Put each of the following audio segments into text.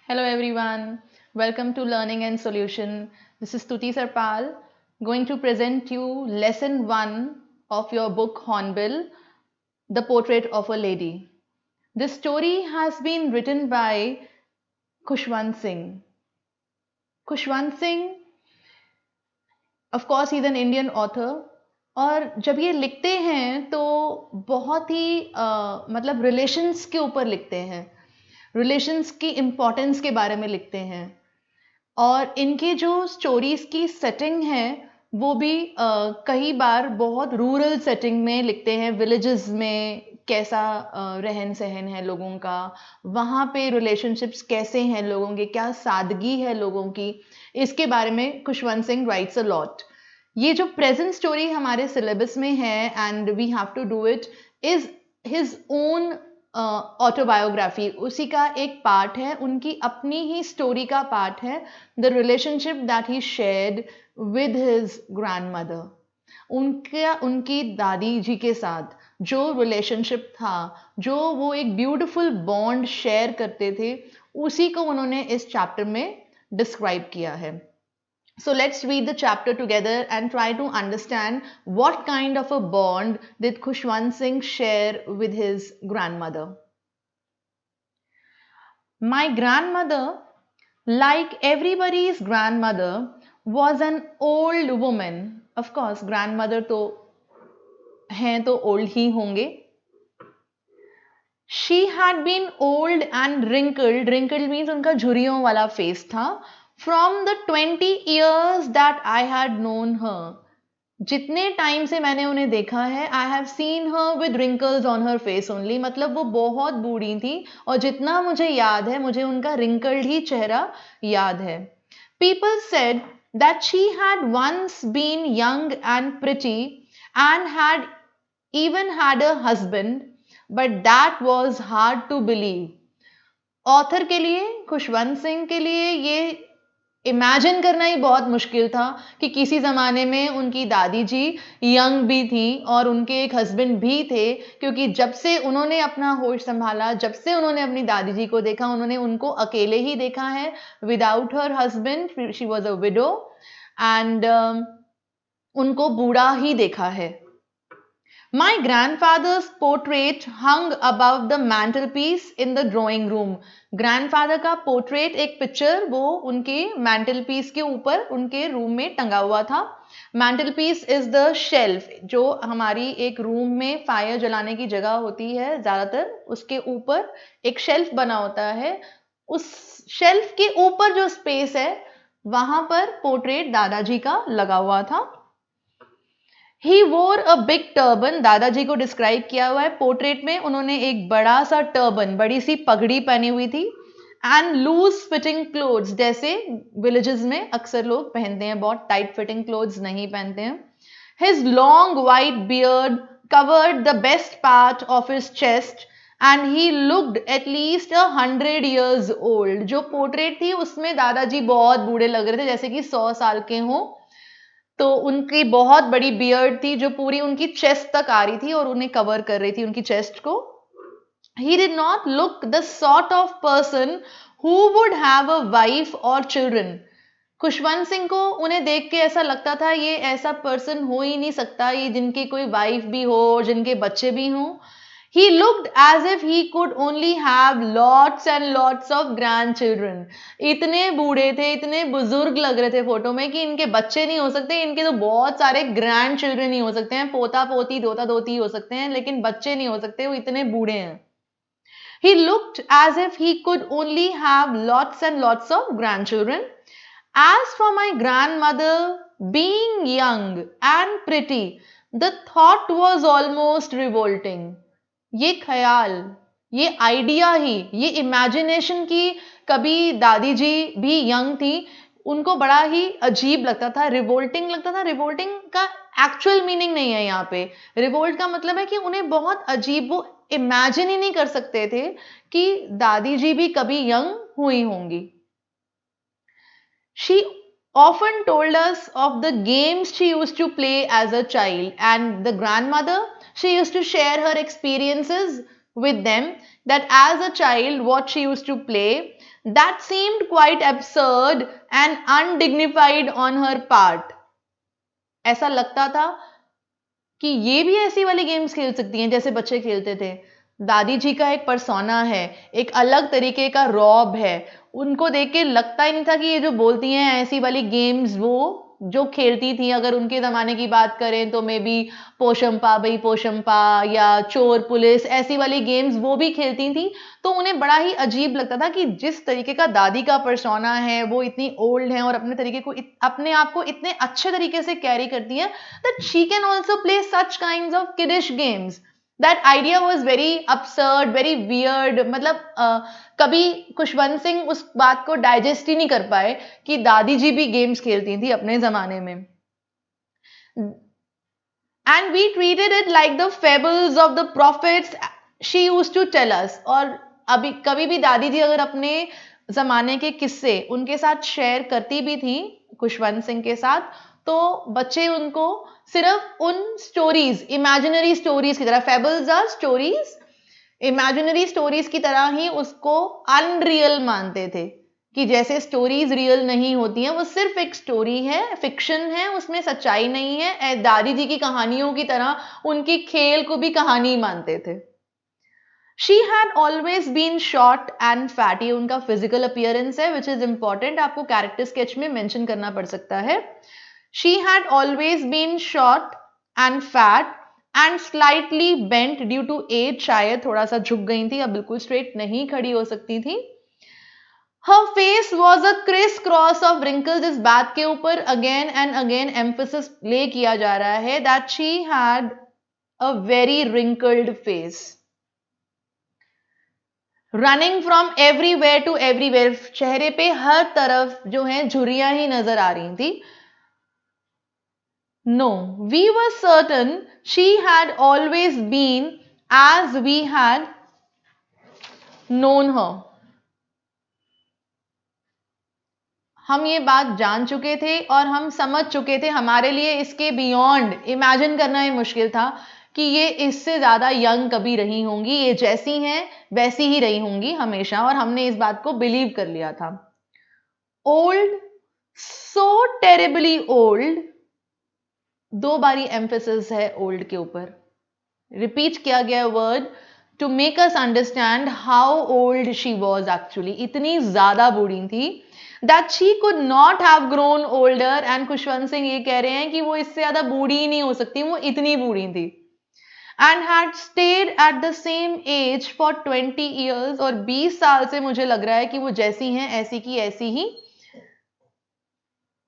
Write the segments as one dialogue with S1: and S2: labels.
S1: Hello everyone, welcome to Learning and Solution. This is Tuti Sarpal going to present you lesson 1 of your book Hornbill, The Portrait of a Lady. This story has been written by Khushwant Singh. Khushwant Singh, of course, he's an Indian author. और जब ये लिखते हैं तो बहुत ही मतलब relations के ऊपर लिखते हैं, रिलेशंस की इम्पोर्टेंस के बारे में लिखते हैं और इनके जो स्टोरीज की सेटिंग है वो भी कई बार बहुत रूरल सेटिंग में लिखते हैं, विलेजेस में कैसा रहन सहन है लोगों का, वहाँ पे रिलेशनशिप्स कैसे हैं लोगों के, क्या सादगी है लोगों की, इसके बारे में Khushwant Singh writes a lot. ये जो प्रेजेंट स्टोरी हमारे सिलेबस में है and we have to do it is his own autobiography, उसी का एक पार्ट है, उनकी अपनी ही स्टोरी का पार्ट है. The relationship that he shared with his grandmother, उनकी दादी जी के साथ जो रिलेशनशिप था, जो वो एक ब्यूटीफुल बॉन्ड शेयर करते थे, उसी को उन्होंने इस चैप्टर में डिस्क्राइब किया है. So let's read the chapter together and try to understand what kind of a bond did Khushwant Singh share with his grandmother. My grandmother, like everybody's grandmother, was an old woman. Of course, grandmother तो हैं तो old ही होंगे. She had been old and wrinkled. Wrinkled means उनका झुर्रियों वाला face था. From the 20 years that I had known her. जितने time से मैंने उन्हें देखा है, I have seen her with wrinkles on her face only, मतलब वो बहुत बूढ़ी थी और जितना मुझे याद है मुझे उनका रिंकल्ड ही चेहरा याद है. People said that she had once been young and pretty and had even had a husband, but that was hard to believe. Author के लिए, खुशवंत सिंह के लिए ये इमेजिन करना ही बहुत मुश्किल था कि किसी ज़माने में उनकी दादी जी यंग भी थी और उनके एक हस्बैंड भी थे, क्योंकि जब से उन्होंने अपना होश संभाला, जब से उन्होंने अपनी दादी जी को देखा, उन्होंने उनको अकेले ही देखा है, without her husband. She was a window and उनको बूढ़ा ही देखा है. My grandfather's portrait hung above the mantelpiece in the drawing room. Grandfather का portrait, एक picture, वो उनके mantelpiece के ऊपर उनके रूम में टंगा हुआ था. Mantelpiece is the shelf, जो हमारी एक रूम में फायर जलाने की जगह होती है ज़्यादातर, उसके ऊपर एक शेल्फ बना होता है. उस शेल्फ के ऊपर जो स्पेस है वहां पर पोर्ट्रेट दादाजी का लगा हुआ था. ही वोर अ बिग टर्बन, दादाजी को डिस्क्राइब किया हुआ है पोर्ट्रेट में, उन्होंने एक बड़ा सा टर्बन, बड़ी सी पगड़ी पहनी हुई थी. एंड लूज फिटिंग क्लोथ्स, जैसे विलेजेस में अक्सर लोग पहनते हैं, बहुत टाइट फिटिंग क्लोथ्स नहीं पहनते हैं. His long white beard covered the best part of his chest and he looked at least 100 years old. जो पोर्ट्रेट थी उसमें दादाजी बहुत बूढ़े लग रहे थे, जैसे कि 100 साल के हों. तो उनकी बहुत बड़ी बियर्ड थी जो पूरी उनकी चेस्ट तक आ रही थी और उन्हें कवर कर रही थी, उनकी चेस्ट को. He did not look the sort of person who would have a wife or children. Khushwant Singh को उन्हें देख के ऐसा लगता था ये ऐसा पर्सन हो ही नहीं सकता, ये जिनकी कोई वाइफ भी हो और जिनके बच्चे भी हों. He looked as if he could only have lots and lots of grandchildren. इतने बूढ़े थे, इतने बुजुर्ग लग रहे थे फोटो में कि इनके बच्चे नहीं हो सकते, इनके तो बहुत सारे ग्रैंड चिल्ड्रन ही हो सकते हैं, पोता पोती दोता दोती हो सकते हैं, लेकिन बच्चे नहीं हो सकते, वो इतने बूढ़े हैं. He looked as if he could only have lots and lots of grandchildren. As for my grandmother being young and pretty, the thought was almost revolting. ये ख्याल, ये आइडिया ही, ये इमेजिनेशन की कभी दादी जी भी यंग थी, उनको बड़ा ही अजीब लगता था, रिवोल्टिंग लगता था. रिवोल्टिंग का एक्चुअल मीनिंग नहीं है यहाँ पे. रिवोल्ट का मतलब है कि उन्हें बहुत अजीब, वो इमेजिन ही नहीं कर सकते थे कि दादी जी भी कभी यंग हुई होंगी. She often told us of the games she used to play as a child, and the grandmother, she used to share her experiences with them that as a child, what she used to play, that seemed quite absurd and undignified on her part. ऐसा लगता था कि ये भी ऐसी वाली games खेल सकती हैं जैसे बच्चे खेलते थे। दादी जी का एक पर्सोना है, एक अलग तरीके का रौब है। उनको देख के लगता ही नहीं था कि ये जो बोलती हैं ऐसी वाली गेम्स वो जो खेलती थी, अगर उनके ज़माने की बात करें तो मे बी पोशंपा भई पोशंपा या चोर पुलिस ऐसी वाली गेम्स वो भी खेलती थी। तो उन्हें बड़ा ही अजीब लगता था कि जिस तरीके का दादी का पर्सोना है, वो इतनी ओल्ड हैं और अपने तरीके को अपने आप को इतने अच्छे तरीके से कैरी करती हैं that she can also play such kinds of kiddish games. That idea was very absurd, very weird. मतलब कभी खुशवंत सिंह उस बात को डाइजेस्ट ही नहीं कर पाए कि दादी जी भी गेम्स खेलती थी अपने जमाने में। And we treated it like the fables of the prophets she used to tell us. और अभी कभी भी दादी जी अगर अपने जमाने के किस्से उनके साथ शेयर करती भी थी खुशवंत सिंह के साथ, तो बच्चे उनको सिर्फ उन स्टोरीज, इमेजिनरी स्टोरीज की तरह, fables are stories, imaginary stories की तरह ही उसको अनरियल मानते थे कि जैसे स्टोरीज रियल नहीं होती हैं, वो सिर्फ एक स्टोरी है, फिक्शन है, उसमें सच्चाई नहीं है। दादी जी की कहानियों की तरह उनकी खेल को भी कहानी मानते थे। She had always been short and fat, ये उनका फिजिकल अपीयरेंस है विच इज इंपॉर्टेंट, आपको कैरेक्टर स्केच में मेंशन करना पड़ सकता है। She had always been short and fat and slightly bent due to age, शायद थोड़ा सा झुक गई थी, अब बिल्कुल स्ट्रेट नहीं खड़ी हो सकती थी। Her face was a criss-cross of wrinkles, इस बात के ऊपर again and again emphasis ले किया जा रहा है that she had a very wrinkled face. Running from everywhere to everywhere, चेहरे पे हर तरफ जो है झुर्रियां ही नजर आ रही थी। No, we were certain she had always been as we had known her. हम ये बात जान चुके थे और हम समझ चुके थे, हमारे लिए इसके बियॉन्ड इमेजिन करना ही मुश्किल था कि ये इससे ज्यादा यंग कभी रही होंगी, ये जैसी हैं वैसी ही रही होंगी हमेशा, और हमने इस बात को बिलीव कर लिया था। ओल्ड, सो टेरिबली ओल्ड, दो बारी एम्फेसिस है ओल्ड के ऊपर, रिपीट किया गया word to make us understand how old she was actually, इतनी ज्यादा बूढ़ी थी that she could not have grown older, and Khushwant Singh ये कह रहे हैं कि वो इससे ज्यादा बूढ़ी ही नहीं हो सकती, वो इतनी बूढ़ी थी। and had stayed at the same age for 20 years, और 20 साल से मुझे लग रहा है कि वो जैसी हैं ऐसी की ऐसी ही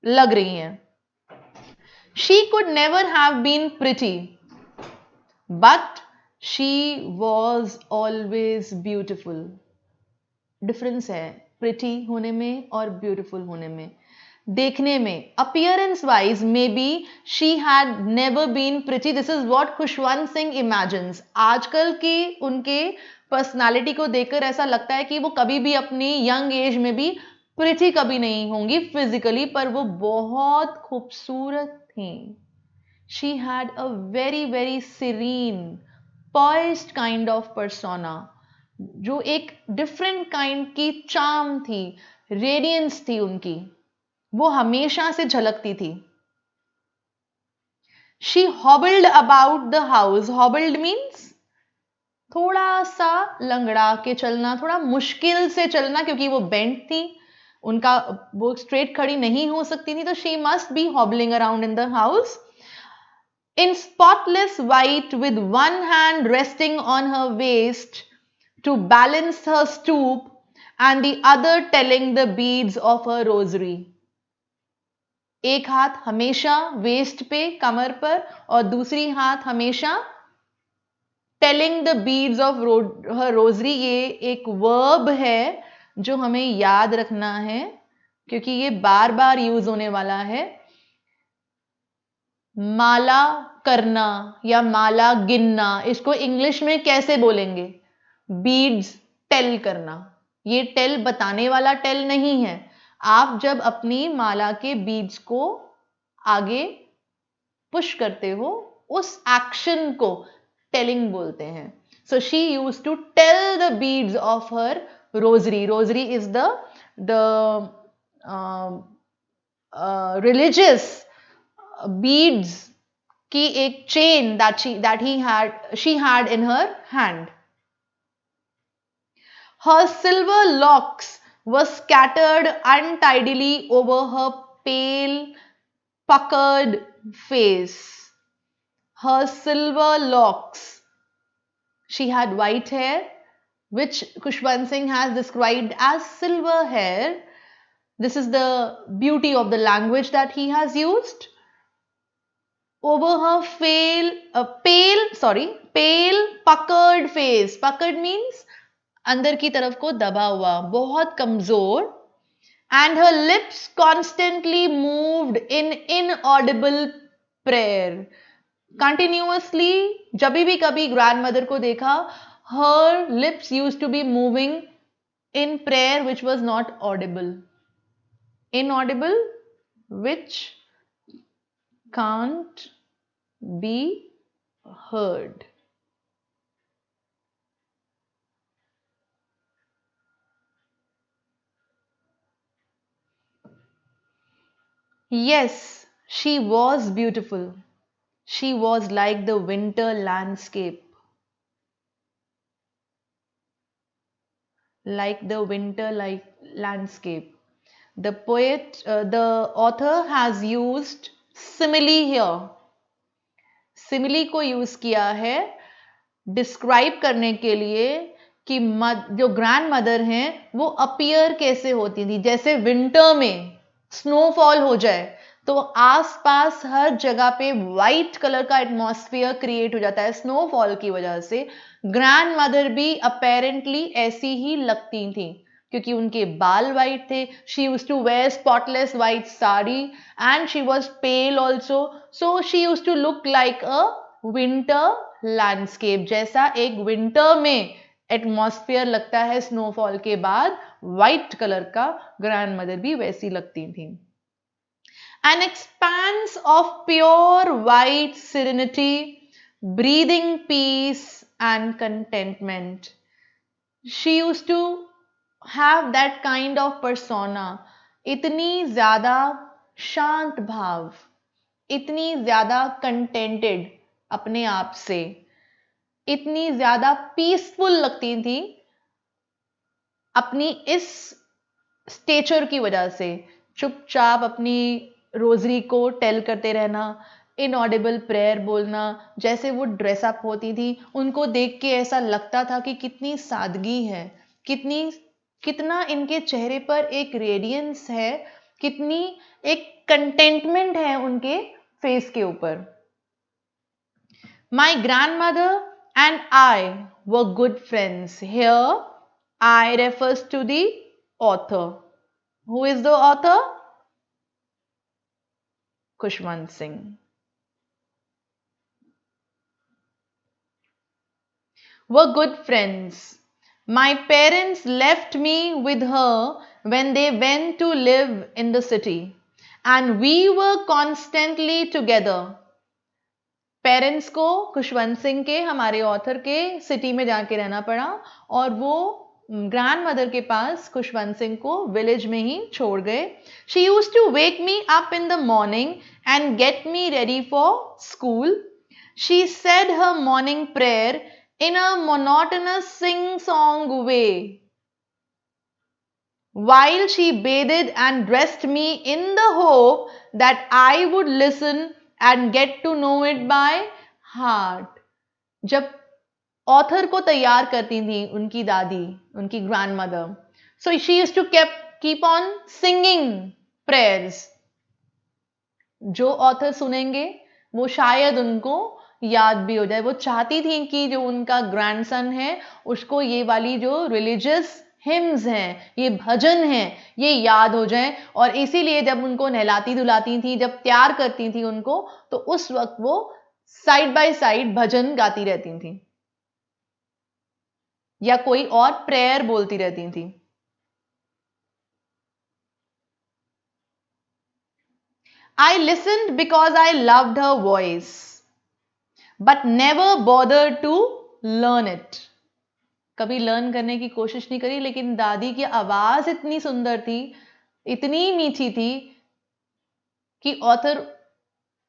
S1: लग रही हैं। she could never have been pretty, but she was always beautiful. Difference है प्रिटी होने में और ब्यूटीफुल होने में। देखने में appearance wise maybe she had never been pretty, this is what Khushwant Singh imagines. आजकल की उनके पर्सनालिटी को देखकर ऐसा लगता है कि वो कभी भी अपनी यंग एज में भी प्रिटी कभी नहीं होंगी फिजिकली, पर वो बहुत खूबसूरत थी। She had a very very serene poised kind of persona, जो एक डिफरेंट काइंड की चार्म थी, रेडियंस थी उनकी, वो हमेशा से झलकती थी। She hobbled about the house, hobbled means थोड़ा सा लंगड़ा के चलना, थोड़ा मुश्किल से चलना, क्योंकि वो बेंट थी, उनका वो स्ट्रेट खड़ी नहीं हो सकती थी, तो she must be hobbling around in the house in spotless white with one hand resting on her waist to balance her stoop and the other telling the beads of her rosary. एक हाथ हमेशा waste पे, कमर पर, और दूसरी हाथ हमेशा telling the beads of her rosary. ये एक वर्ब है जो हमें याद रखना है क्योंकि ये बार बार यूज होने वाला है। माला करना या माला गिनना, इसको इंग्लिश में कैसे बोलेंगे? बीड्स टेल करना। ये टेल बताने वाला टेल नहीं है। आप जब अपनी माला के बीड्स को आगे पुश करते हो, उस एक्शन को टेलिंग बोलते हैं। So she used to tell the beads of her rosary. Rosary is the religious beads की एक chain she had in her hand. Her silver locks were scattered untidily over her pale, puckered face. Her silver locks. She had white hair, which Khushwant Singh has described as silver hair. This is the beauty of the language that he has used. Over her pale, puckered face. Puckered means अंदर की तरफ को दबा हुआ, बहुत कमजोर. And her lips constantly moved in inaudible prayer. Continuously, जब भी कभी grandmother को देखा, her lips used to be moving in prayer which was not audible. Inaudible, which can't be heard. Yes, she was beautiful. She was like the winter landscape. Like the winter landscape. The author has used simile here. Simile को use किया है describe करने के लिए कि जो grand mother हैं वो अपीयर कैसे होती थी. जैसे विंटर में स्नोफॉल हो जाए तो आसपास हर जगह पे वाइट कलर का एटमॉस्फेयर क्रिएट हो जाता है स्नोफॉल की वजह से. ग्रैंड मदर भी अपेरेंटली ऐसी ही लगती थी क्योंकि उनके बाल वाइट थे. She used to wear spotless white sari and she was pale also. So she used to look like a winter landscape. जैसा एक विंटर में एटमॉस्फेयर लगता है स्नोफॉल के बाद वाइट कलर का, ग्रैंड मदर भी वैसी लगती थी. An expanse of pure white serenity, breathing peace and contentment. She used to have that kind of persona. इतनी ज्यादा शांत भाव, इतनी ज्यादा कंटेंटेड अपने आप से, इतनी ज्यादा पीसफुल लगती थी अपनी इस स्टेचर की वजह से. चुपचाप अपनी रोजरी को टेल करते रहना, इनऑडिबल प्रेयर बोलना, जैसे वो ड्रेसअप होती थी उनको देख के ऐसा लगता था कि कितनी सादगी है, कितना इनके चेहरे पर एक रेडियंस है, कितनी एक कंटेंटमेंट है उनके फेस के ऊपर. My grandmother and I were good friends. Here I refers to the author. Who is the author? Khushwant Singh. Were good friends. My parents left me with her when they went to live in the city, and we were constantly together. Parents को खुशवंत सिंह के, हमारे author के, city में जाके रहना पड़ा और वो ग्रैंड मदर के पास खुशवंत सिंह को विलेज में ही छोड़ गए. She used to wake me up in the morning and get me ready for school. She said her morning prayer in a monotonous sing-song way while she bathed and dressed me in the hope that I would listen and get to know it by heart. जब author को तैयार करती थी उनकी दादी, उनकी grandmother, so she used to keep on singing prayers. जो author सुनेंगे वो शायद उनको याद भी हो जाए. वो चाहती थी कि जो उनका ग्रैंडसन है उसको ये वाली जो रिलीजियस हिम्स हैं, ये भजन हैं, ये याद हो जाए. और इसीलिए जब उनको नहलाती धुलाती थी, जब तैयार करती थी उनको, तो उस वक्त वो साइड बाय साइड भजन गाती रहती थी या कोई और प्रेयर बोलती रहती थी. I listened because I loved her voice, but never bothered to learn it. कभी लर्न करने की कोशिश नहीं करी, लेकिन दादी की आवाज इतनी सुंदर थी, इतनी मीठी थी कि ऑथर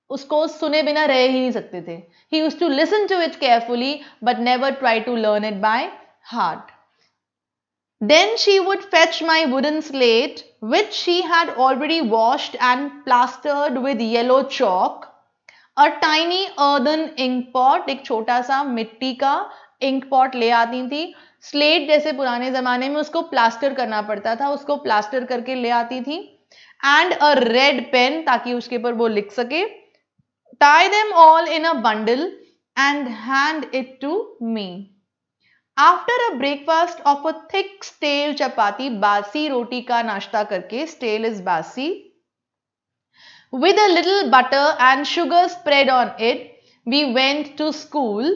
S1: उसको सुने बिना रह ही नहीं सकते थे. He used to listen to it carefully but never try to learn it by heart. Then she would fetch my wooden slate, which she had already washed and plastered with yellow chalk, a tiny earthen ink pot, एक छोटा सा मिट्टी का ink pot ले आती थी. Slate जैसे पुराने जमाने में उसको प्लास्टर करना पड़ता था, उसको प्लास्टर करके ले आती थी. एंड अ रेड पेन, ताकि उसके ऊपर वो लिख सके. Tie them all in a bundle and hand it to me. After a breakfast of a thick stale chapati, basi roti ka nashta karke, stale is basi, with a little butter and sugar spread on it, we went to school.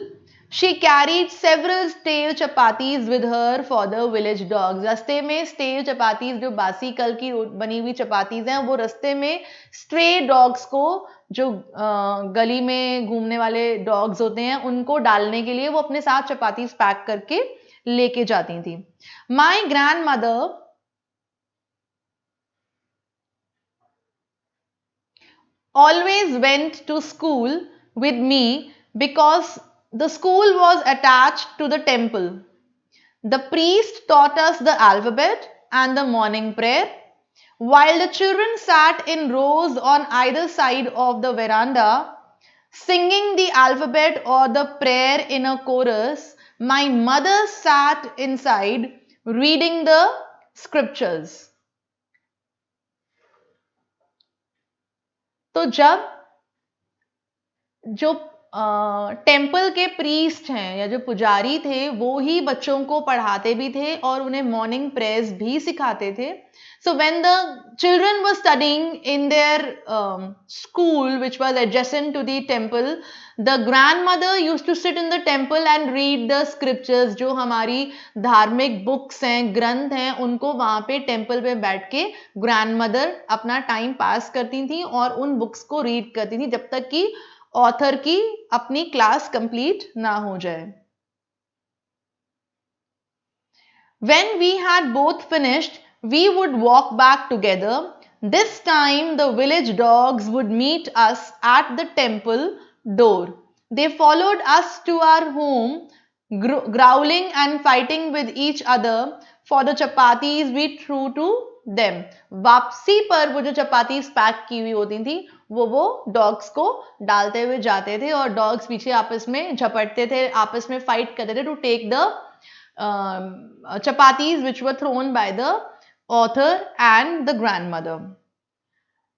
S1: She carried several stale chapatis with her for the village dogs. रास्ते में stale chapatis, जो बासी कल की बनी हुई chapatis हैं, वो रास्ते में stray dogs को, जो गली में घूमने वाले डॉग्स होते हैं, उनको डालने के लिए वो अपने साथ चपातीज पैक करके लेके जाती थी. My grand mother always went to school with me because the school was attached to the temple. The priest taught us the alphabet and the morning prayer, while the children sat in rows on either side of the veranda, singing the alphabet or the prayer in a chorus. My mother sat inside reading the scriptures. तो जब जो temple के priest हैं या जो पुजारी थे, वो ही बच्चों को पढ़ाते भी थे और उन्हें मॉर्निंग प्रेयर्स भी सिखाते थे. So when the children were studying in their school, which was adjacent to the temple, the grandmother used to sit in the temple and read the scriptures. जो हमारी धार्मिक बुक्स हैं, ग्रंथ हैं, उनको वहां पे टेम्पल पे बैठ के ग्रैंडमदर अपना टाइम पास करती थी और उन बुक्स को रीड करती थी जब तक कि ऑथर की अपनी क्लास कंप्लीट ना हो जाए. When we had both finished, we would walk back together. This time the village dogs would meet us at the temple door. They followed us to our home, growling and fighting with each other for the chapatis we threw to them. वापसी पर वो जो chapatis pack की हुई होती थी, वो dogs को डालते हुए जाते थे और डॉग्स पीछे आपस में झपटते थे, आपस में फाइट करते थे to take the chapatis which were thrown by the author and the grandmother.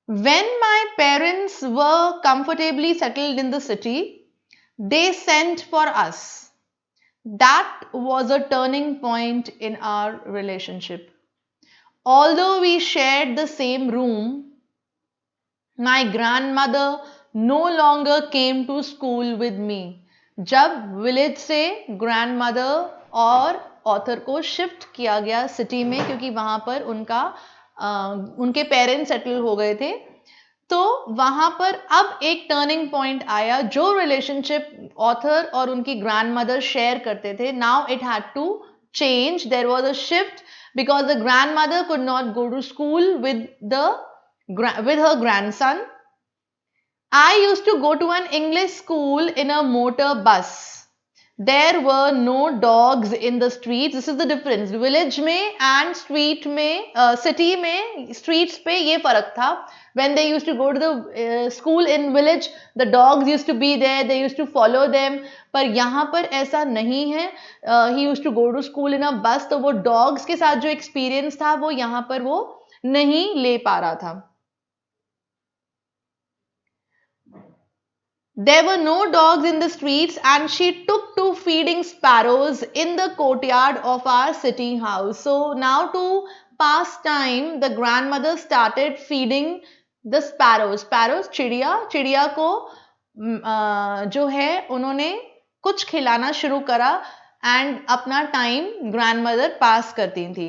S1: When my parents were comfortably settled in the city, they sent for us. That was a turning point in our relationship. Although we shared the same room, my grandmother no longer came to school with me. जब village से grandmother और author को shift किया गया city में, क्योंकि वहां पर उनके पेरेंट्स सेटल हो गए थे, तो वहां पर अब एक टर्निंग पॉइंट आया. जो रिलेशनशिप ऑथर और उनकी ग्रैंडमदर शेयर करते थे, now it had to change. There was a shift because the grandmother could not go to school with her grandson. I used to go to an English school in a motor bus. There were no dogs in the streets. This is the difference. Village में and street में, city में, streets पे ये फर्क था. When they used to go to the school in village, the dogs used to be there. They used to follow them. पर यहाँ पर ऐसा नहीं है. He used to go to school in a bus. तो वो dogs के साथ जो experience था, वो यहाँ पर वो नहीं ले पा रहा था. There were no dogs in the streets and she took to feeding sparrows in the courtyard of our sitting house. So now to pass time, the grandmother started feeding the sparrows. Sparrows, चिड़िया को जो है उन्होंने कुछ खिलाना शुरू करा and अपना टाइम ग्रैंडमदर पास करती थी.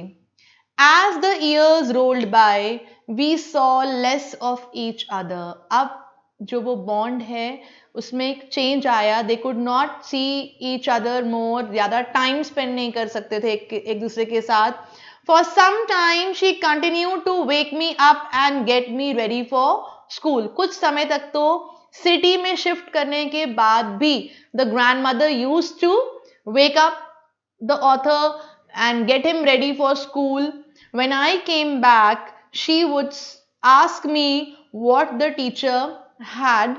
S1: As the years rolled by, we saw less of each other. अब जो वो बॉन्ड है उसमें एक चेंज आया. They could not see each other more, ज़्यादा टाइम स्पेंड नहीं कर सकते थे एक दूसरे के साथ. For some time she continue to wake me up and get me ready for school. कुछ समय तक तो सिटी में शिफ्ट करने के बाद भी the grandmother use to wake up the author and get him ready for school. When I came back, she would ask me what the teacher had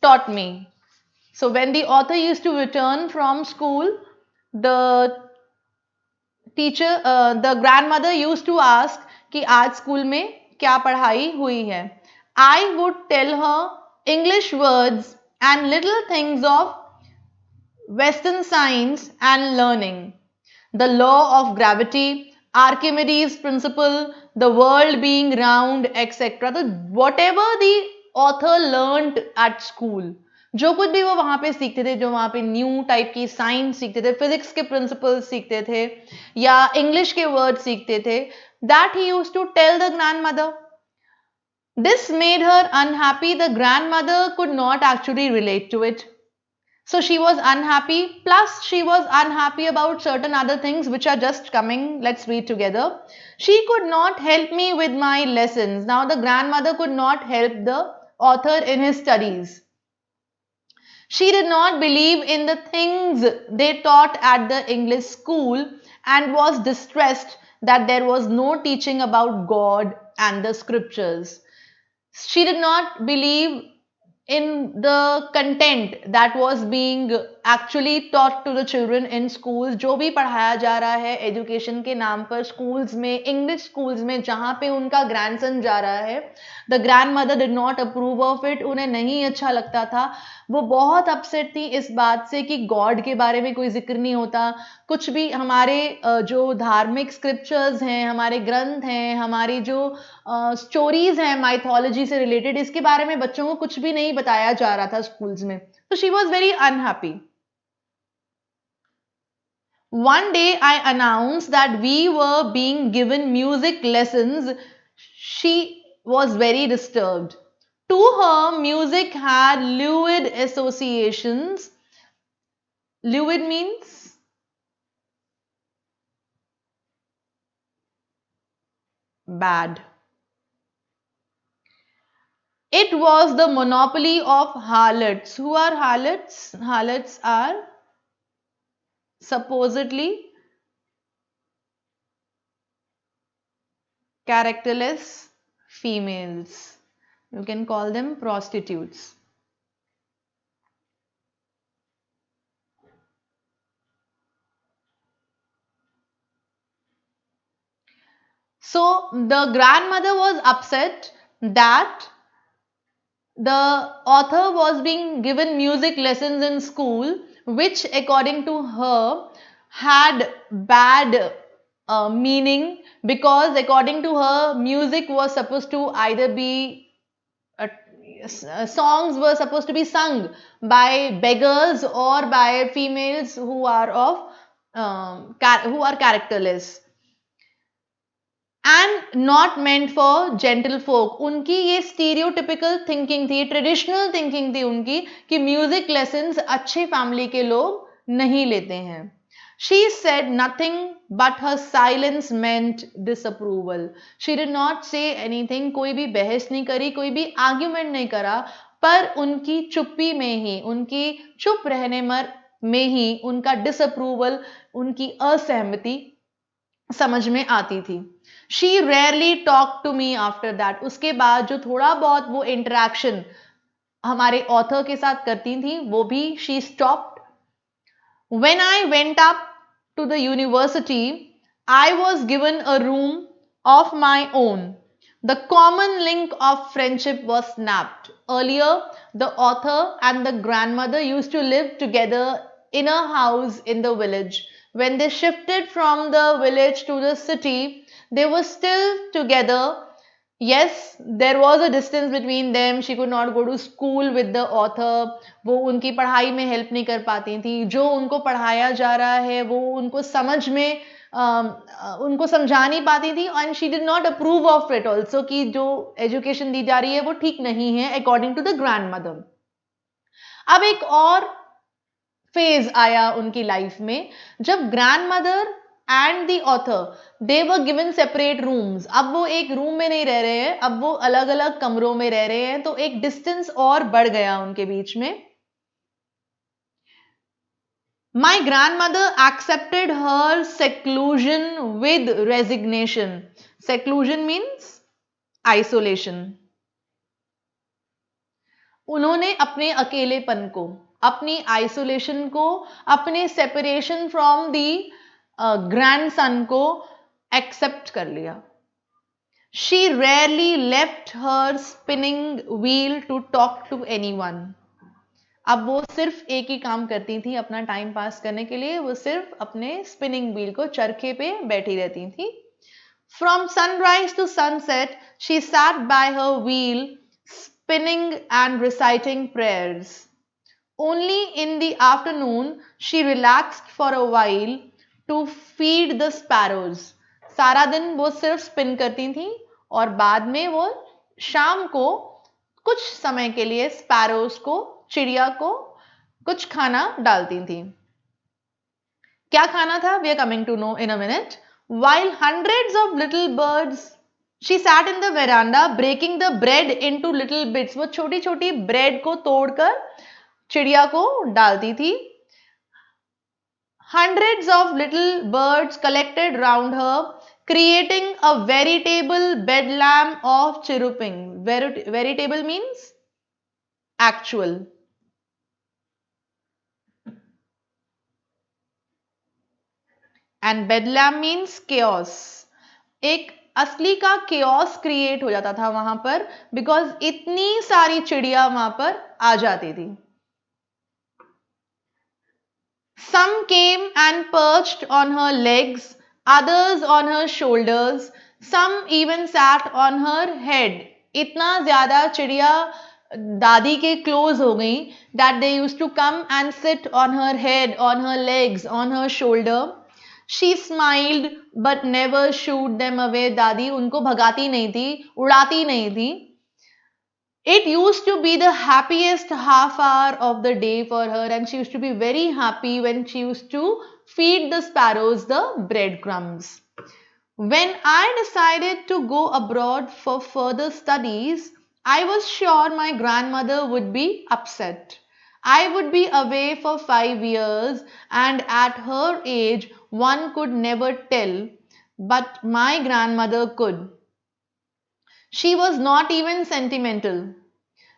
S1: taught me. So when the author used to return from school, the the grandmother used to ask कि आज school में क्या पढ़ाई हुई है. I would tell her English words and little things of Western science and learning, the law of gravity, Archimedes' principle, the world being round, etc. तो whatever the author learned at school, जो कुछ भी वो वहाँ पे सीखते थे, जो वहाँ पे न्यू टाइप की साइंस सीखते थे, फिजिक्स के प्रिंसिपल्स सीखते थे या इंग्लिश के वर्ड सीखते थे, that he used to tell the grandmother. This made her unhappy. The grandmother could not actually relate to it. So she was unhappy, plus she was unhappy about certain other things which are just coming. Let's read together. She could not help me with my lessons. Now the grandmother could not help the author in his studies. She did not believe in the things they taught at the English school and was distressed that there was no teaching about God and the scriptures. She did not believe in the content that was being actually taught to the children in schools. जो भी पढ़ाया जा रहा है education के नाम पर schools में, इंग्लिश स्कूल्स में जहाँ पे उनका ग्रैंडसन जा रहा है, the grand mother did not approve of it. उन्हें नहीं अच्छा लगता था. वो बहुत अपसेट थी इस बात से कि गॉड के बारे में कोई जिक्र नहीं होता. कुछ भी हमारे जो धार्मिक स्क्रिप्चर्स हैं, हमारे ग्रंथ हैं, हमारी जो स्टोरीज हैं माइथोलॉजी से रिलेटेड, इसके बारे में बच्चों को कुछ भी नहीं बताया जा रहा था स्कूल्स में. तो she was very unhappy. One day I announced that we were being given music lessons. She was very disturbed. To her, music had lewd associations. Lewd means bad. It was the monopoly of harlots. Who are harlots? Harlots are supposedly characterless females. You can call them prostitutes. So the grandmother was upset that the author was being given music lessons in school, which according to her had bad meaning, because according to her music was supposed to either be songs were supposed to be sung by beggars or by females who are of who are characterless and not meant for gentle folk. उनकी ये stereotypical thinking थी, traditional thinking थी उनकी कि music lessons अच्छे family के लोग नहीं लेते हैं. She said nothing, but her silence meant disapproval. She did not say anything. कोई भी बहस नहीं करी, कोई भी argument नहीं करा, पर उनकी चुप्पी में ही, उनकी चुप रहने में ही उनका disapproval, उनकी असहमति समझ में आती थी. She rarely talked to me after that. उसके बाद जो थोड़ा बहुत वो interaction हमारे author के साथ करती थी, वो भी she stopped. When I went up to the university, I was given a room of my own. The common link of friendship was snapped. Earlier, the author and the grandmother used to live together in a house in the village. When they shifted from the village to the city, they were still together. Yes, there was a distance between them. She could not go to school with the author. वो उनकी पढ़ाई में help नहीं कर पाती थी. जो उनको पढ़ाया जा रहा है वो उनको समझ में उनको समझा नहीं पाती थी, and she did not approve of it also कि जो एजुकेशन दी जा रही है वो ठीक नहीं है according to the grandmother. अब एक और फेज आया उनकी लाइफ में, जब grandmother and the author they were given separate rooms. अब वो एक रूम में नहीं रह रहे हैं, अब वो अलग अलग कमरों में रह रहे हैं, तो एक डिस्टेंस और बढ़ गया उनके बीच में। My grandmother accepted her seclusion with resignation. Seclusion means isolation. उन्होंने अपने अकेलेपन को, अपनी आइसोलेशन को, अपने सेपरेशन फ्रॉम दी ग्रैंडसन को एक्सेप्ट कर लिया। She rarely left her spinning wheel to talk to anyone. अब वो सिर्फ एक ही काम करती थी अपना टाइम पास करने के लिए, वो सिर्फ अपने स्पिनिंग व्हील को, चरखे पे बैठी रहती थी। From sunrise to sunset, she sat by her wheel, spinning and reciting prayers. Only in the afternoon, she relaxed for a while to feed the sparrows. सारा दिन वो सिर्फ स्पिन करती थी और बाद में वो शाम को कुछ समय के लिए स्पैरोज को, चिड़िया को कुछ खाना डालती थी। क्या खाना था? We are coming to know in a minute. While hundreds of little birds, she sat in the veranda breaking the bread into little bits. वो छोटी छोटी ब्रेड को तोड़कर चिड़िया को डालती थी। Hundreds of little birds collected round her, creating a veritable bedlam of chirruping. Veritable means actual. And bedlam means chaos. एक असली का chaos क्रिएट हो जाता था वहां पर, बिकॉज इतनी सारी चिड़िया वहां पर आ जाती थी। Some came and perched on her legs, others on her shoulders, some even sat on her head. इतना ज्यादा चिड़िया दादी के क्लोज हो गई that they used to come and sit on her head, on her legs, on her shoulder. She smiled but never shooed them away. दादी उनको भगाती नहीं थी, उड़ाती नहीं थी। It used to be the happiest half hour of the day for her, and she used to be very happy when she used to feed the sparrows the breadcrumbs. When I decided to go abroad for further studies, I was sure my grandmother would be upset. I would be away for 5 years, and at her age, one could never tell, but my grandmother could. She was not even sentimental.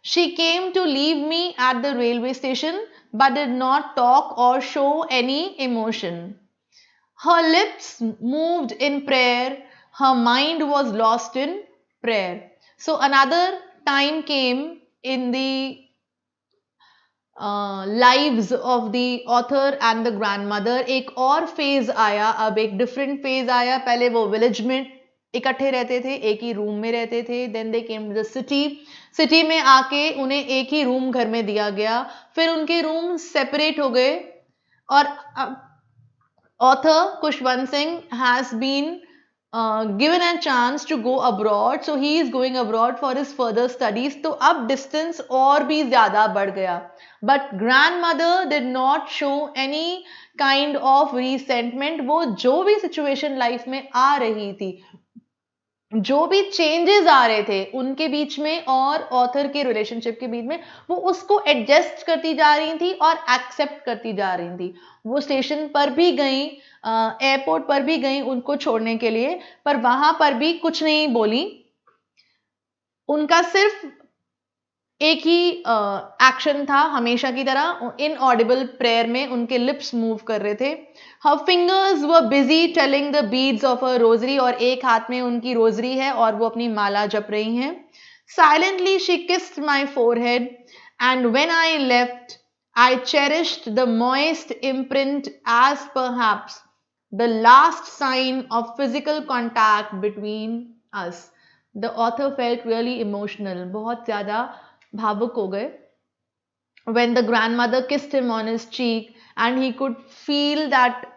S1: She came to leave me at the railway station but did not talk or show any emotion. Her lips moved in prayer, her mind was lost in prayer. So, another time came in the lives of the author and the grandmother. एक और phase आया, अब एक different phase आया। पहले वो village में इकट्ठे रहते थे, एक ही रूम में रहते थे। Then they came to the city. City में आके उन्हें एक ही रूम घर में दिया गया, फिर उनके रूम सेपरेट हो गए। और author Kushwant Singh has been given a chance to go abroad, so he is going abroad for his further studies. तो अब distance और भी ज़्यादा बढ़ गया, but grandmother did not show any kind of resentment. वो जो भी situation life में आ रही थी, जो भी चेंजेस आ रहे थे उनके बीच में और ऑथर के रिलेशनशिप के बीच में, वो उसको एडजस्ट करती जा रही थी और एक्सेप्ट करती जा रही थी। वो स्टेशन पर भी गई, एयरपोर्ट पर भी गई उनको छोड़ने के लिए, पर वहां पर भी कुछ नहीं बोली। उनका सिर्फ एक ही एक्शन था, हमेशा की तरह इनऑडिबल प्रेयर में उनके लिप्स मूव कर रहे थे। Her fingers were busy telling the beads of her rosary, और एक हाथ में उनकी रोजरी है और वो अपनी माला जप रही हैं। Silently she kissed my forehead, and when I left, I cherished the moist imprint as perhaps the last sign of physical contact between us. The author felt really emotional, बहुत ज़्यादा भावुक हो गए। When the grandmother kissed him on his cheek and he could feel that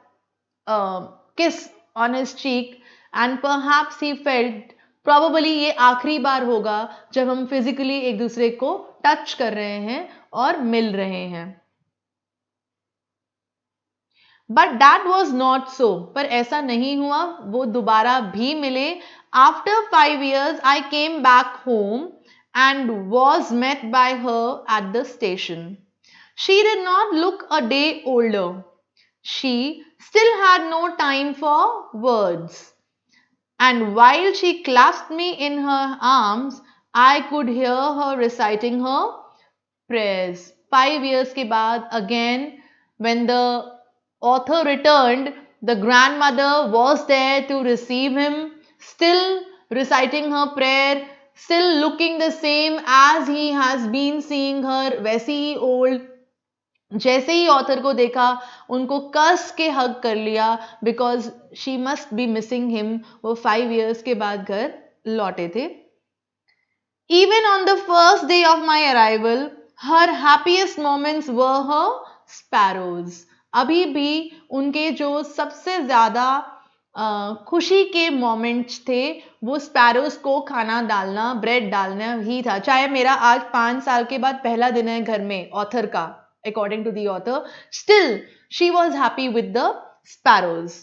S1: kiss on his cheek and perhaps he felt probably ये आखिरी बार होगा जब हम physically एक दूसरे को touch कर रहे हैं और मिल रहे हैं. But that was not so. पर ऐसा नहीं हुआ. वो दोबारा भी मिले. After 5 years, I came back home and was met by her at the station. She did not look a day older. She still had no time for words. And while she clasped me in her arms, I could hear her reciting her prayers. 5 years के बाद, again, when the author returned, the grandmother was there to receive him, still reciting her prayer, still looking the same as he has been seeing her, वैसी ही old. जैसे ही author को देखा उनको कस के हग कर लिया because she must B missing him. वो 5 years के बाद घर लौटे थे. Even on the first day of my arrival her happiest moments were her sparrows. अभी भी उनके जो सबसे ज्यादा खुशी के मोमेंट्स थे वो स्पैरोज को खाना डालना, ब्रेड डालना ही था. चाहे मेरा आज 5 साल के बाद पहला दिन है घर में ऑथर का, according to the author, still she was happy with the sparrows,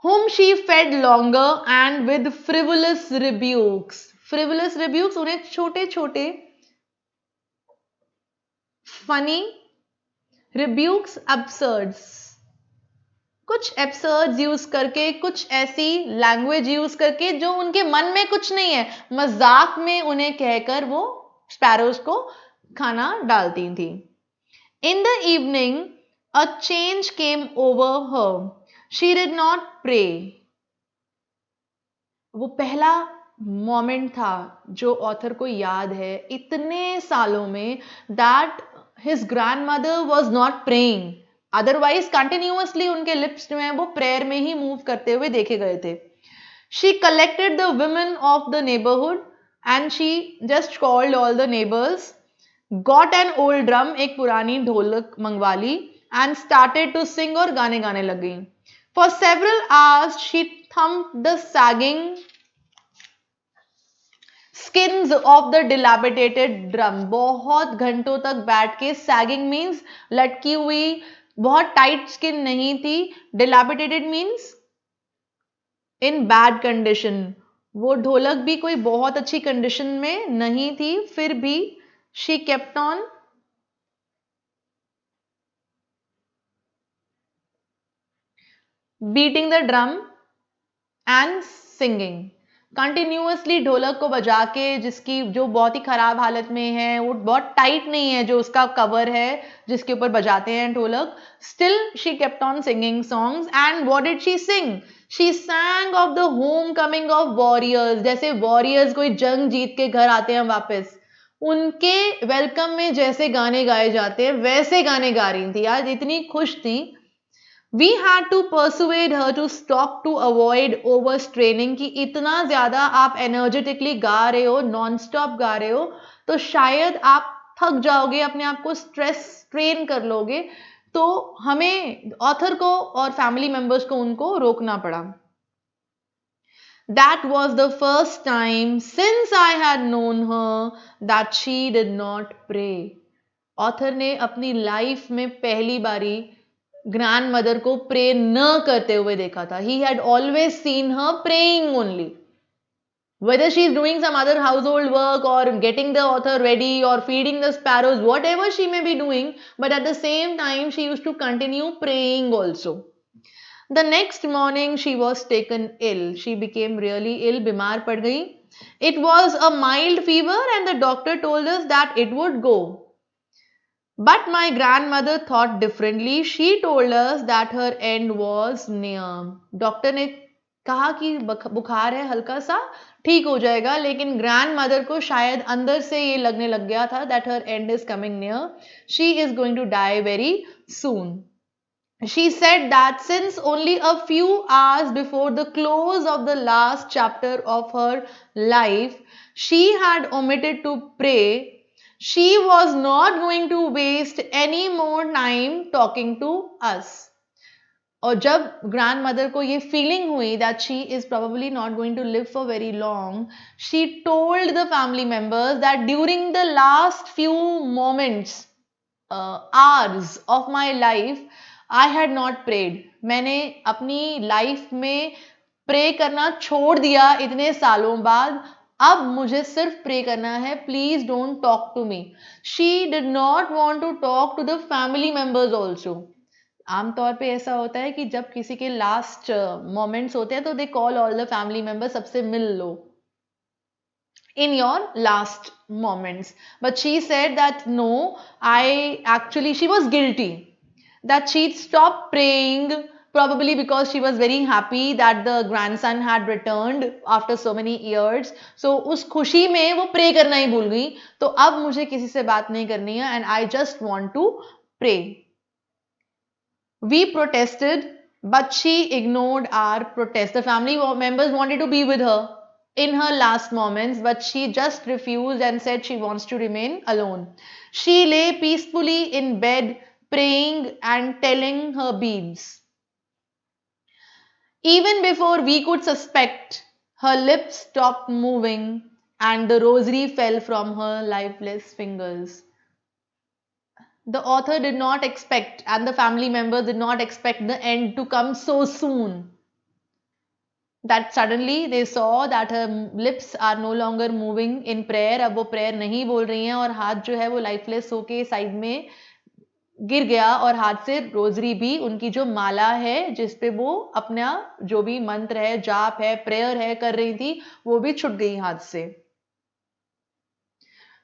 S1: whom she fed longer and with frivolous rebukes. Frivolous rebukes उन्हें छोटे छोटे funny, rebukes absurds, कुछ एब्सर्ड्स यूज करके, कुछ ऐसी लैंग्वेज यूज करके जो उनके मन में कुछ नहीं है, मजाक में उन्हें कहकर वो स्पैरोज को खाना डालती थी. In the evening a change came over her. She did not pray. वो पहला मोमेंट था जो ऑथर को याद है इतने सालों में, that his grandmother was not praying. Otherwise continuously उनके लिप्स जो हैं वो प्रेयर में ही मूव करते हुए देखे गए थे. She collected the women of the neighbourhood and she just called all the neighbours, got an old drum, एक पुरानी ढोलक मंगवा ली, एंड स्टार्टेड टू सिंग, और गाने गाने लग गई. For several hours she thumped the sagging skins of the dilapidated drum. बहुत घंटों तक बैठ के, सैगिंग मीन्स लटकी हुई, बहुत टाइट स्किन नहीं थी. Dilapidated means in bad condition. वो ढोलक भी कोई बहुत अच्छी कंडीशन में नहीं थी, फिर भी she kept on beating the drum and singing. Continuously ढोलक को बजा के, जिसकी जो बहुत ही खराब हालत में है, वो बहुत टाइट नहीं है जो उसका कवर है जिसके ऊपर बजाते हैं ढोलक. Still she kept on singing songs. And what did she Singh? She sang of the home coming of warriors. जैसे वॉरियर्स कोई जंग जीत के घर आते हैं वापस, उनके वेलकम में जैसे गाने गाए जाते हैं वैसे गाने गा रही थी. आज इतनी खुश थी. We had to persuade her to stop to avoid overstraining, कि इतना ज्यादा आप एनर्जेटिकली गा रहे हो, नॉन स्टॉप गा रहे हो, तो शायद आप थक जाओगे, अपने आप को स्ट्रेस स्ट्रेन कर लोगे. तो हमें ऑथर को और फैमिली मेंबर्स को उनको रोकना पड़ा. That was the first time since I had known her that she did not pray. Author ने अपनी लाइफ में पहली बारी ग्रैंड मदर को प्रे न करते हुए देखा था. He had always seen her praying only. Whether she is doing some other household work or getting the author ready or feeding the sparrows, whatever she may be doing, but at the same time she used to continue praying also. The next morning she was taken ill. She became really ill. बीमार पड़ गई. It was a mild fever and the doctor told us that it would go. But my grandmother thought differently. She told us that her end was near. Doctor ने कहा कि बुखार है हल्का सा, ठीक हो जाएगा, लेकिन ग्रैंड मदर को शायद अंदर से ये लगने लग गया था that her end is coming near. She is going to die very soon. She said that since only a few hours before the close of the last chapter of her life, she had omitted to pray, she was not going to waste any more time talking to us. और जब grand mother को ये feeling हुई that she is probably not going to live for very long, she told the family members that during the last few moments, hours of my life, I had not prayed. मैंने अपनी life में pray करना छोड़ दिया इतने सालों बाद. अब मुझे सिर्फ प्रे करना है. Please don't talk to me. She did not want to talk to the family members also. आमतौर पे ऐसा होता है कि जब किसी के लास्ट मोमेंट्स होते हैं तो they call all the family members, सबसे मिल लो in your last moments. But she said that no, she was guilty that she stopped praying, probably because she was very happy that the grandson had returned after so many years. So उस खुशी में वो pray करना ही भूल गई. तो अब मुझे किसी से बात नहीं करनी है and I just want to pray. We protested, but she ignored our protest. The family members wanted to be with her in her last moments, but she just refused and said she wants to remain alone. She lay peacefully in bed, praying and telling her beads. Even before we could suspect, her lips stopped moving and the rosary fell from her lifeless fingers. The author did not expect, and the family members did not expect the end to come so soon. That suddenly they saw that her lips are no longer moving in prayer. अब वो prayer नहीं बोल रही हैं और हाथ जो है वो lifeless होके साइड में गिर गया और हाथ से रोजरी भी, उनकी जो माला है जिसपे वो अपना जो भी मंत्र है, जाप है, प्रेयर है कर रही थी, वो भी छूट गई हाथ से.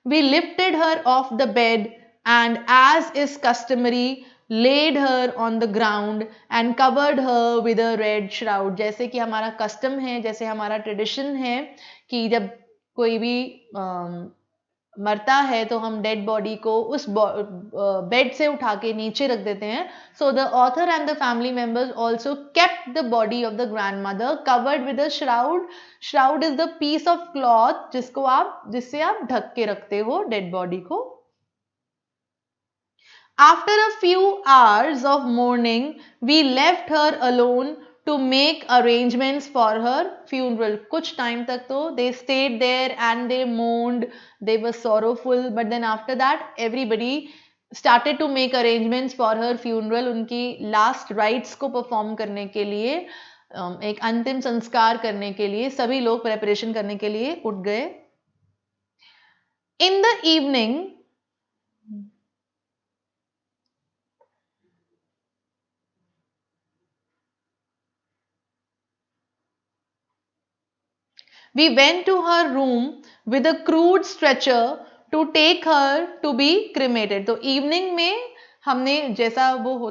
S1: We lifted her off the bed and, as is customary, laid her on the ground and covered her with a red shroud. जैसे कि हमारा कस्टम है, जैसे हमारा ट्रेडिशन है कि जब कोई भी मरता है तो हम डेड बॉडी को उस बेड से उठा के नीचे रख देते हैं. So the author and the family members also kept the body of the grandmother covered with a shroud. Shroud is the piece of cloth जिससे आप ढक के रखते हो डेड बॉडी को. After a few hours of mourning, we left her alone to make arrangements for her funeral. कुछ time तक तो they stayed there and they mourned, they were sorrowful, but then after that everybody started to make arrangements for her funeral. उनकी last rites को perform करने के लिए, एक अंतिम संस्कार करने के लिए सभी लोग preparation करने के लिए उठ गए. In the evening, we went to her room with a crude stretcher to take her to be cremated. तो इवनिंग में हमने जैसा वो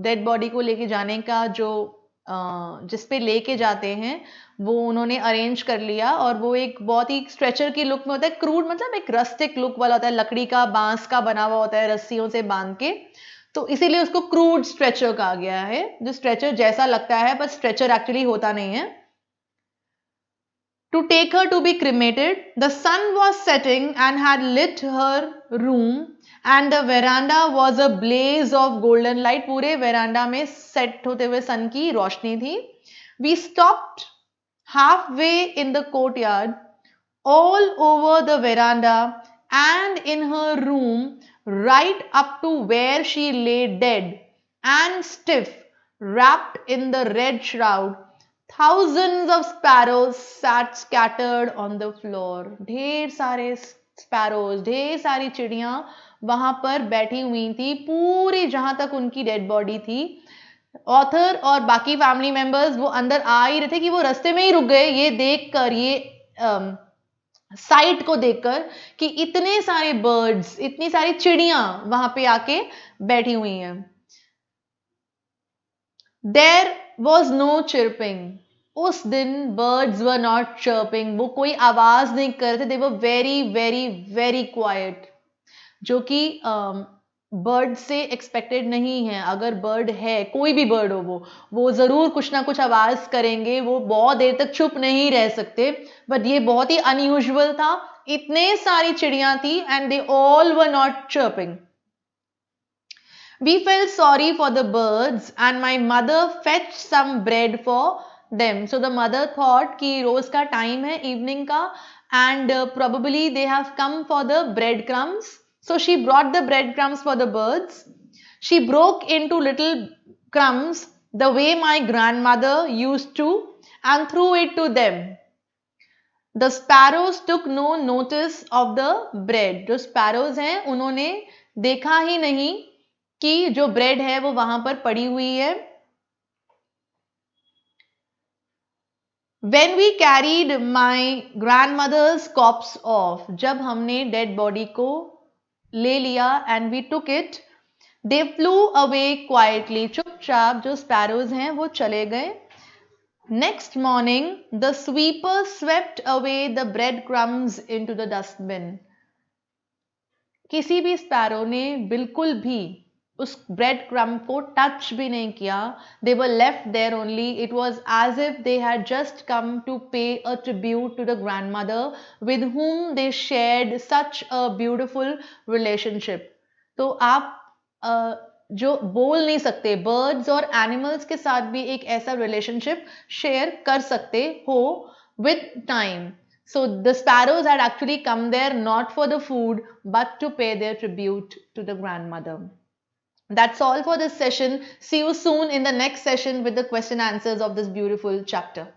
S1: डेड बॉडी को लेके जाने का जो जिस पे लेके जाते हैं वो उन्होंने अरेंज कर लिया और वो एक बहुत ही स्ट्रेचर की लुक में होता है. क्रूड मतलब एक रस्टिक लुक वाला होता है, लकड़ी का बांस का बना हुआ होता है रस्सियों से बांध के, तो इसीलिए उसको क्रूड स्ट्रेचर कहा गया है. जो स्ट्रेचर जैसा लगता है पर स्ट्रेचर एक्चुअली होता नहीं है. To take her to be cremated. The sun was setting and had lit her room and the veranda was a blaze of golden light. पूरे veranda में set होते हुए sun की रोशनी थी. We stopped halfway in the courtyard, all over the veranda and in her room, right up to where she lay dead and stiff, wrapped in the red shroud. Thousands of sparrows sat scattered on the floor. ढेर सारे sparrows, ढेर सारी चिड़ियां वहां पर बैठी हुई थी पूरी जहां तक उनकी डेड बॉडी थी. ऑथर और बाकी फैमिली मेंबर्स वो अंदर आ ही रहे थे कि वो रास्ते में ही रुक गए ये देखकर, ये साइट को देखकर कि इतने सारे बर्ड्स, इतनी सारी चिड़ियां वहां पे आके बैठी हुई हैं. There was no chirping. उस दिन birds were not chirping. वो कोई आवाज नहीं कर रहे थे. They were very very very quiet. जो कि बर्ड से एक्सपेक्टेड नहीं है. अगर बर्ड है, कोई भी बर्ड हो, वो जरूर कुछ ना कुछ आवाज करेंगे, वो बहुत देर तक चुप नहीं रह सकते. बट ये बहुत ही अनयूजुअल था. इतने सारी चिड़ियां थी and they all were not chirping. We felt sorry for the birds and my mother fetched some bread for them. So the mother thought कि रोज का time है evening का and probably they have come for the breadcrumbs. So she brought the breadcrumbs for the birds. She broke into little crumbs the way my grandmother used to and threw it to them. The sparrows took no notice of the bread. जो sparrows हैं उन्होंने देखा ही नहीं कि जो bread है वो वहां पर पड़ी हुई है. When we carried my grandmother's corpse off, जब हमने dead body को ले लिया and we took it, they flew away quietly. चुपचाप जो sparrows हैं वो चले गए. Next morning, the sweeper swept away the breadcrumbs into the dustbin. किसी भी स्पैरो ने बिल्कुल भी उस ब्रेड क्रम को टच भी नहीं किया. They were left there only. It was as if they had just come to pay a tribute to the grandmother with whom they shared such a beautiful relationship. तो आप जो बोल नहीं सकते बर्ड्स और एनिमल्स के साथ भी एक ऐसा रिलेशनशिप शेयर कर सकते हो with time. So the sparrows had actually come there not for the food but to pay their tribute to the grandmother. That's all for this session. See you soon in the next session with the question answers of this beautiful chapter.